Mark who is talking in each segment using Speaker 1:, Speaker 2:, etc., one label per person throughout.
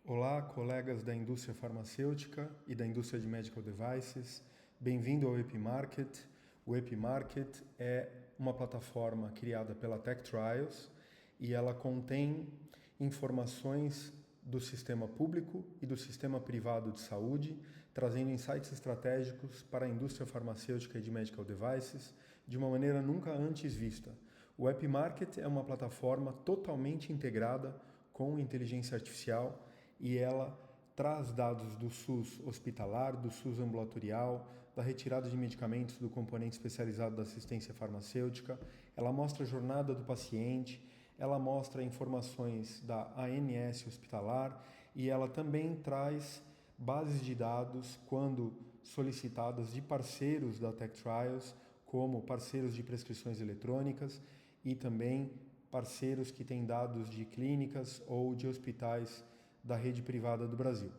Speaker 1: Olá, colegas da indústria farmacêutica e da indústria de medical devices. Bem-vindo ao EpiMarket. O EpiMarket é uma plataforma criada pela Tech Trials e ela contém informações do sistema público e do sistema privado de saúde, trazendo insights estratégicos para a indústria farmacêutica e de medical devices de uma maneira nunca antes vista. O EpiMarket é uma plataforma totalmente integrada com inteligência artificial e ela traz dados do SUS hospitalar, do SUS ambulatorial, da retirada de medicamentos do componente especializado da assistência farmacêutica, ela mostra a jornada do paciente, ela mostra informações da ANS hospitalar e ela também traz bases de dados quando solicitadas de parceiros da Tech Trials, como parceiros de prescrições eletrônicas e também parceiros que têm dados de clínicas ou de hospitais da rede privada do Brasil.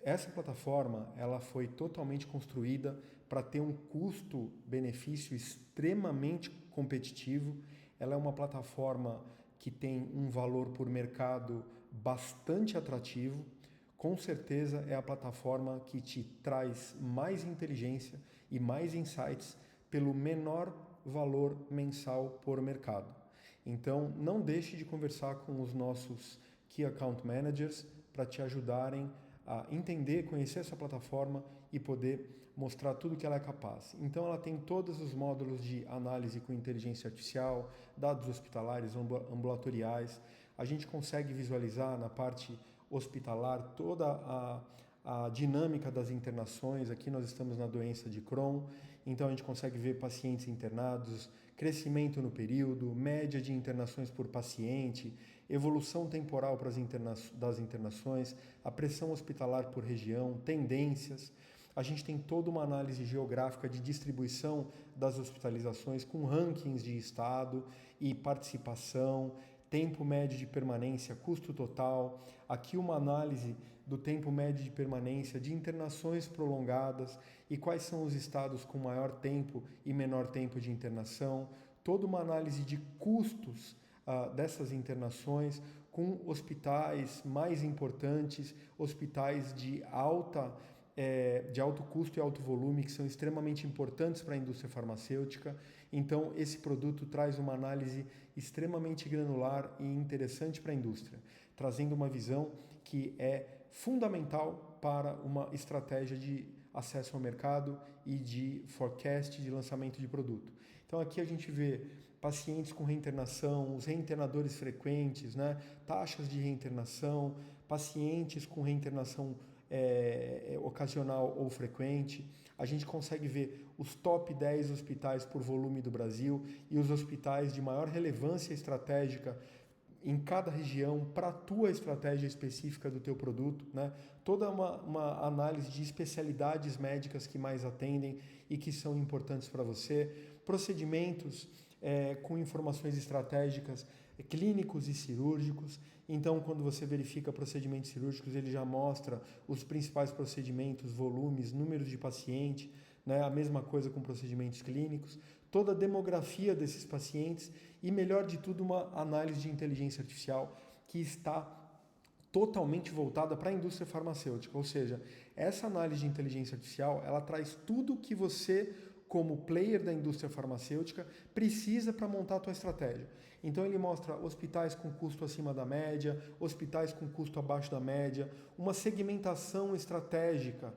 Speaker 1: Essa plataforma ela foi totalmente construída para ter um custo-benefício extremamente competitivo. Ela é uma plataforma que tem um valor por mercado bastante atrativo. Com certeza é a plataforma que te traz mais inteligência e mais insights pelo menor valor mensal por mercado. Então, não deixe de conversar com os nossos Key Account Managers para te ajudarem a entender, conhecer essa plataforma e poder mostrar tudo que ela é capaz. Então ela tem todos os módulos de análise com inteligência artificial, dados hospitalares, ambulatoriais. A gente consegue visualizar na parte hospitalar toda a dinâmica das internações. Aqui nós estamos na doença de Crohn, então a gente consegue ver pacientes internados, crescimento no período, média de internações por paciente, evolução temporal das internações, a pressão hospitalar por região, tendências. A gente tem toda uma análise geográfica de distribuição das hospitalizações com rankings de estado e participação, tempo médio de permanência, custo total. Aqui uma análise do tempo médio de permanência, de internações prolongadas e quais são os estados com maior tempo e menor tempo de internação. Toda uma análise de custos dessas internações com hospitais mais importantes, hospitais de alto custo e alto volume, que são extremamente importantes para a indústria farmacêutica. Então, esse produto traz uma análise extremamente granular e interessante para a indústria, trazendo uma visão que é fundamental para uma estratégia de acesso ao mercado e de forecast de lançamento de produto. Então, aqui a gente vê pacientes com reinternação, os reinternadores frequentes, taxas de reinternação, pacientes com reinternação ocasional ou frequente. A gente consegue ver os top 10 hospitais por volume do Brasil e os hospitais de maior relevância estratégica em cada região para a tua estratégia específica do teu produto, Toda uma análise de especialidades médicas que mais atendem e que são importantes para você, procedimentos com informações estratégicas clínicos e cirúrgicos. Então, quando você verifica procedimentos cirúrgicos, ele já mostra os principais procedimentos, volumes, números de paciente, A mesma coisa com procedimentos clínicos, toda a demografia desses pacientes e, melhor de tudo, uma análise de inteligência artificial que está totalmente voltada para a indústria farmacêutica. Ou seja, essa análise de inteligência artificial, ela traz tudo o que você, como player da indústria farmacêutica, precisa para montar a tua estratégia. Então ele mostra hospitais com custo acima da média, hospitais com custo abaixo da média, uma segmentação estratégica,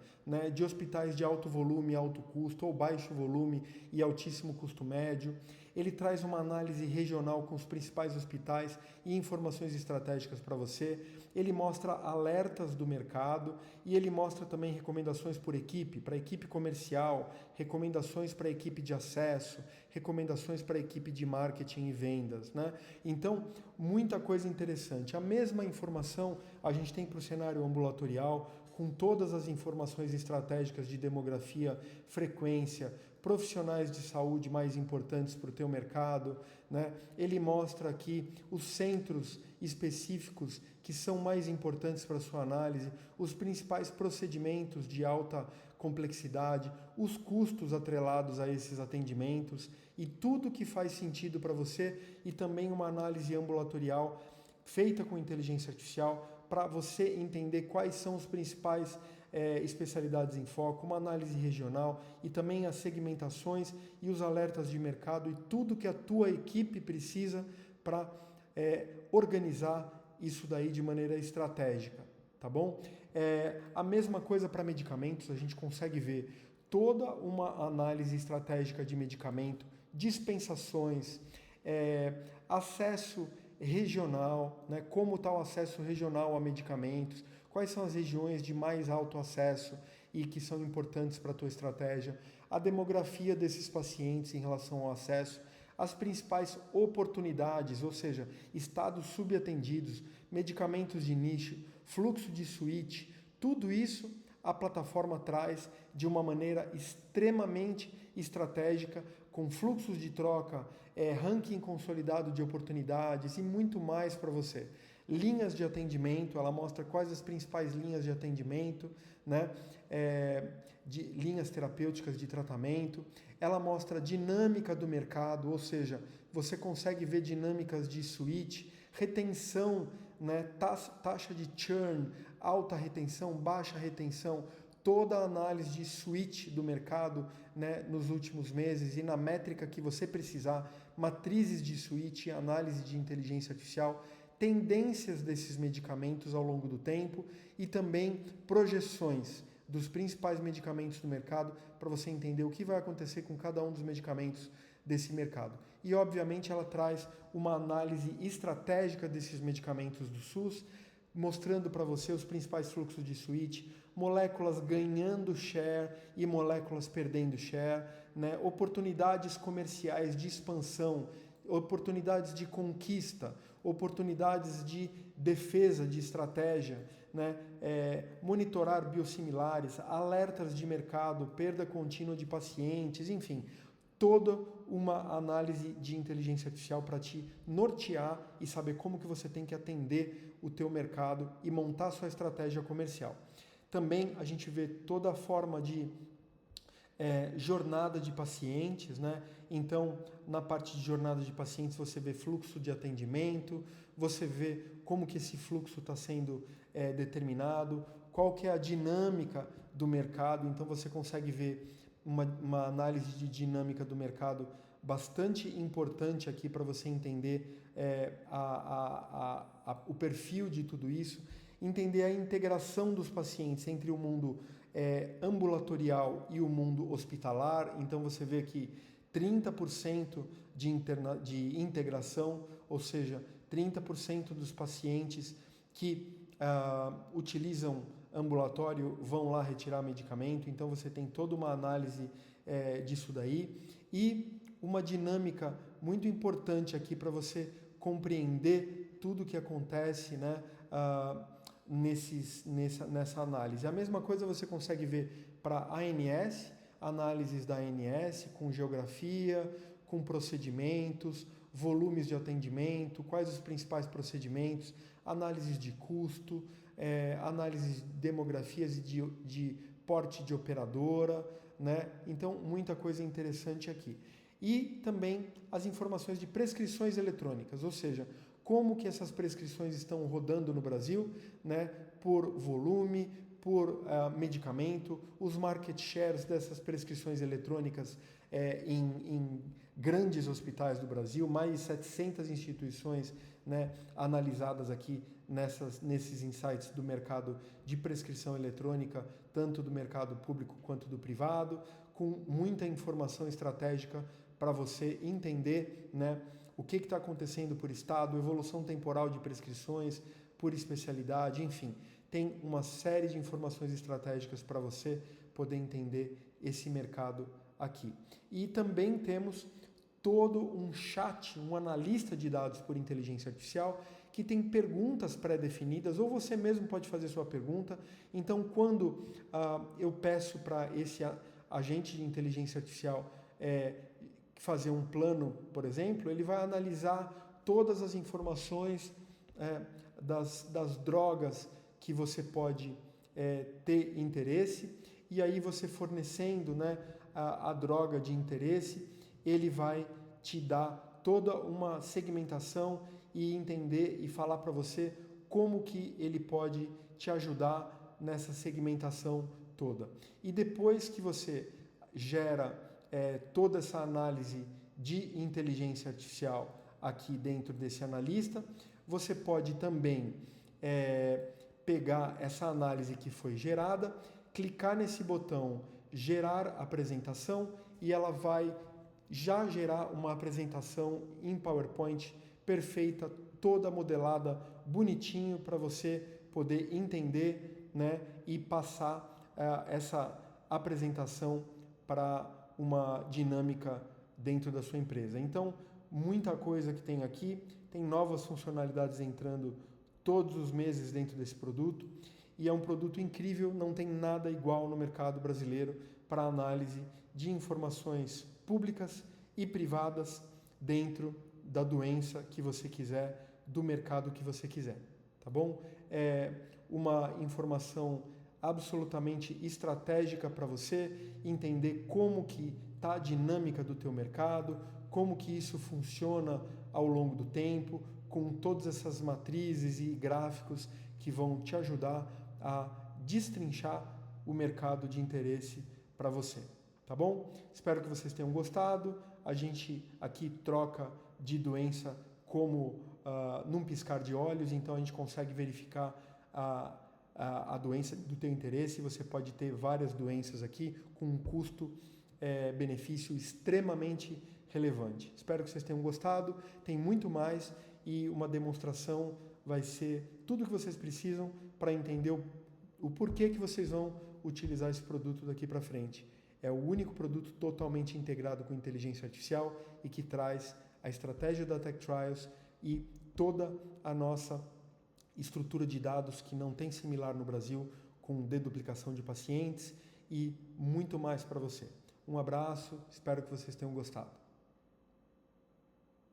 Speaker 1: de hospitais de alto volume e alto custo, ou baixo volume e altíssimo custo médio. Ele traz uma análise regional com os principais hospitais e informações estratégicas para você. Ele mostra alertas do mercado e ele mostra também recomendações por equipe, para a equipe comercial, recomendações para a equipe de acesso, recomendações para a equipe de marketing e vendas, Então, muita coisa interessante. A mesma informação a gente tem para o cenário ambulatorial, com todas as informações estratégicas de demografia, frequência, profissionais de saúde mais importantes para o teu mercado, Ele mostra aqui os centros específicos que são mais importantes para a sua análise, os principais procedimentos de alta complexidade, os custos atrelados a esses atendimentos e tudo que faz sentido para você, e também uma análise ambulatorial feita com inteligência artificial para você entender quais são os principais especialidades em foco, uma análise regional e também as segmentações e os alertas de mercado e tudo que a tua equipe precisa para organizar isso daí de maneira estratégica, tá bom? A mesma coisa para medicamentos, a gente consegue ver toda uma análise estratégica de medicamento, dispensações, acesso regional, né? Como está o acesso regional a medicamentos, quais são as regiões de mais alto acesso e que são importantes para a tua estratégia, a demografia desses pacientes em relação ao acesso, as principais oportunidades, ou seja, estados subatendidos, medicamentos de nicho, fluxo de switch, tudo isso a plataforma traz de uma maneira extremamente estratégica, com fluxos de troca, ranking consolidado de oportunidades e muito mais para você. Linhas de atendimento, ela mostra quais as principais linhas de atendimento, né? De linhas terapêuticas de tratamento. Ela mostra a dinâmica do mercado, ou seja, você consegue ver dinâmicas de switch, retenção, né? Taxa de churn, alta retenção, baixa retenção, toda a análise de switch do mercado, né, nos últimos meses e na métrica que você precisar, matrizes de switch, análise de inteligência artificial, tendências desses medicamentos ao longo do tempo e também projeções dos principais medicamentos do mercado para você entender o que vai acontecer com cada um dos medicamentos desse mercado. E, obviamente, ela traz uma análise estratégica desses medicamentos do SUS, mostrando para você os principais fluxos de switch, moléculas ganhando share e moléculas perdendo share, né? Oportunidades comerciais de expansão, oportunidades de conquista, oportunidades de defesa de estratégia, né? Monitorar biosimilares, alertas de mercado, perda contínua de pacientes, enfim, toda uma análise de inteligência artificial para te nortear e saber como que você tem que atender o teu mercado e montar a sua estratégia comercial. Também a gente vê toda a forma de jornada de pacientes, né? Então, na parte de jornada de pacientes, você vê fluxo de atendimento, você vê como que esse fluxo está sendo determinado, qual que é a dinâmica do mercado, então você consegue ver uma análise de dinâmica do mercado bastante importante aqui para você entender o perfil de tudo isso, entender a integração dos pacientes entre o mundo ambulatorial e o mundo hospitalar. Então você vê que 30% de integração, ou seja, 30% dos pacientes que utilizam ambulatório vão lá retirar medicamento, então você tem toda uma análise disso daí e uma dinâmica muito importante aqui para você compreender tudo o que acontece, né, nessa análise. A mesma coisa você consegue ver para ANS, análises da ANS com geografia, com procedimentos, volumes de atendimento, quais os principais procedimentos, análises de custo, análises de demografias e de porte de operadora, né? Então, muita coisa interessante aqui. E também as informações de prescrições eletrônicas, ou seja, como que essas prescrições estão rodando no Brasil, né? Por volume, por medicamento, os market shares dessas prescrições eletrônicas em grandes hospitais do Brasil, mais de 700 instituições, né, analisadas aqui nesses insights do mercado de prescrição eletrônica, tanto do mercado público quanto do privado, com muita informação estratégica para você entender, né, o que está acontecendo por estado, evolução temporal de prescrições, por especialidade, enfim. Tem uma série de informações estratégicas para você poder entender esse mercado aqui. E também temos todo um chat, um analista de dados por inteligência artificial que tem perguntas pré-definidas, ou você mesmo pode fazer sua pergunta. Então, quando eu peço para esse agente de inteligência artificial fazer um plano, por exemplo, ele vai analisar todas as informações das drogas que você pode ter interesse, e aí você fornecendo, né, a droga de interesse, ele vai te dar toda uma segmentação e entender e falar para você como que ele pode te ajudar nessa segmentação toda. E depois que você gera toda essa análise de inteligência artificial aqui dentro desse analista, você pode também pegar essa análise que foi gerada, clicar nesse botão gerar apresentação e ela vai já gerar uma apresentação em PowerPoint perfeita, toda modelada, bonitinho para você poder entender, né, e passar essa apresentação para uma dinâmica dentro da sua empresa. Então, muita coisa que tem aqui, tem novas funcionalidades entrando todos os meses dentro desse produto e é um produto incrível, não tem nada igual no mercado brasileiro para análise de informações públicas e privadas dentro da doença que você quiser, do mercado que você quiser, tá bom? É uma informação absolutamente estratégica para você entender como que está a dinâmica do teu mercado, como que isso funciona ao longo do tempo, com todas essas matrizes e gráficos que vão te ajudar a destrinchar o mercado de interesse para você, tá bom? Espero que vocês tenham gostado. A gente aqui troca de doença como num piscar de olhos, então a gente consegue verificar a doença do teu interesse. Você pode ter várias doenças aqui com um custo-benefício extremamente relevante. Espero que vocês tenham gostado. Tem muito mais e uma demonstração vai ser tudo o que vocês precisam para entender o porquê que vocês vão utilizar esse produto daqui para frente. É o único produto totalmente integrado com inteligência artificial e que traz a estratégia da Tech Trials e toda a nossa estrutura de dados que não tem similar no Brasil, com deduplicação de pacientes e muito mais para você. Um abraço, espero que vocês tenham gostado.